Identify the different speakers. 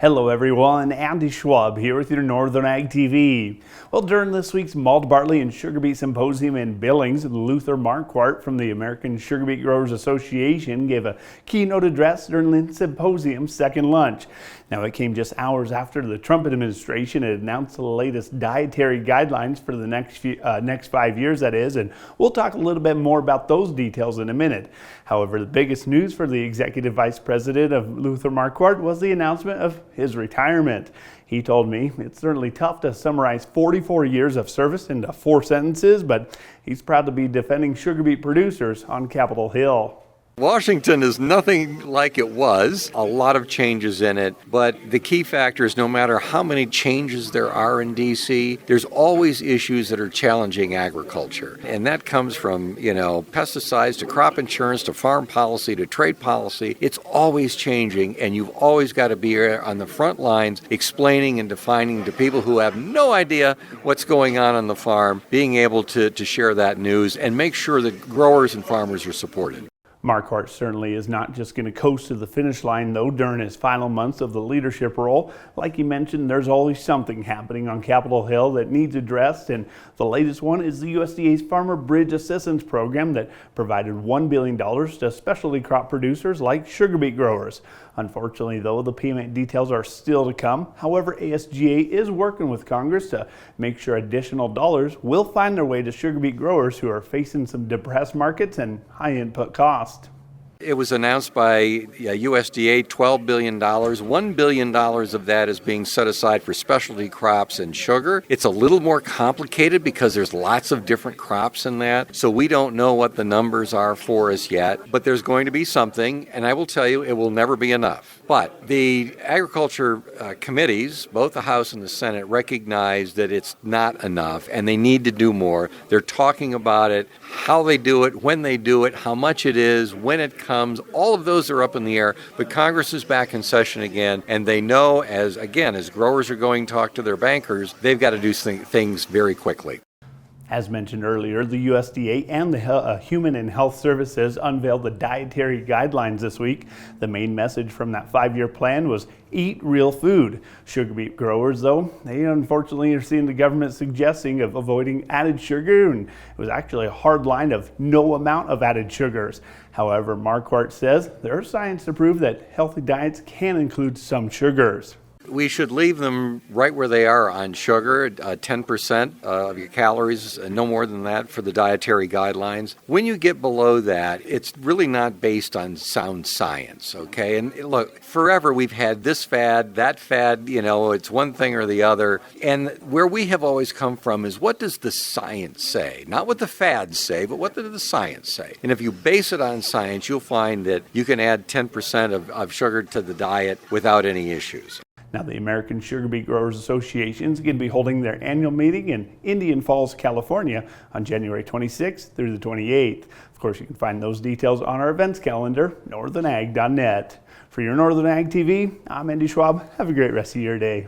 Speaker 1: Hello everyone, Andy Schwab here with your Northern Ag TV. Well, during this week's Malt, Barley, and Sugarbeet Symposium in Billings, Luther Markwart from the American Sugarbeet Growers Association gave a keynote address during the symposium's second lunch. Now, it came just hours after the Trump administration had announced the latest dietary guidelines for the next 5 years, that is, and we'll talk a little bit more about those details in a minute. However, the biggest news for the executive vice president of Luther Markwart was the announcement of his retirement. He told me it's certainly tough to summarize 44 years of service into 4 sentences, but he's proud to be defending sugar beet producers on Capitol Hill.
Speaker 2: Washington is nothing like it was. A lot of changes in it, but the key factor is no matter how many changes there are in D.C., there's always issues that are challenging agriculture. And that comes from, pesticides to crop insurance to farm policy to trade policy. It's always changing, and you've always got to be on the front lines explaining and defining to people who have no idea what's going on the farm, being able to share that news and make sure that growers and farmers are supported.
Speaker 1: Markwart certainly is not just going to coast to the finish line, though, during his final months of the leadership role. Like you mentioned, there's always something happening on Capitol Hill that needs addressed, and the latest one is the USDA's Farmer Bridge Assistance Program that provided $1 billion to specialty crop producers like sugar beet growers. Unfortunately, though, the payment details are still to come. However, ASGA is working with Congress to make sure additional dollars will find their way to sugar beet growers who are facing some depressed markets and high input costs.
Speaker 2: It was announced by USDA $12 billion. $1 billion of that is being set aside for specialty crops and sugar. It's a little more complicated because there's lots of different crops in that. So we don't know what the numbers are for us yet, but there's going to be something, and I will tell you it will never be enough. But the agriculture committees, both the House and the Senate, recognize that it's not enough and they need to do more. They're talking about it, how they do it, when they do it, how much it is, when it comes. All of those are up in the air, but Congress is back in session again, and they know, as growers are going to talk to their bankers, they've got to do things very quickly.
Speaker 1: As mentioned earlier, the USDA and the Human and Health Services unveiled the dietary guidelines this week. The main message from that 5-year plan was eat real food. Sugar beet growers, though, they unfortunately are seeing the government suggesting of avoiding added sugar, and it was actually a hard line of no amount of added sugars. However, Markwart says there's science to prove that healthy diets can include some sugars.
Speaker 2: We should leave them right where they are on sugar, 10% of your calories, no more than that for the dietary guidelines. When you get below that, it's really not based on sound science, okay? And look, forever we've had this fad, that fad, it's one thing or the other. And where we have always come from is what does the science say? Not what the fads say, but what does the science say? And if you base it on science, you'll find that you can add 10% of sugar to the diet without any issues.
Speaker 1: Now, the American Sugarbeet Growers Association is going to be holding their annual meeting in Indian Falls, California on January 26th through the 28th. Of course, you can find those details on our events calendar, northernag.net. For your Northern Ag TV, I'm Andy Schwab. Have a great rest of your day.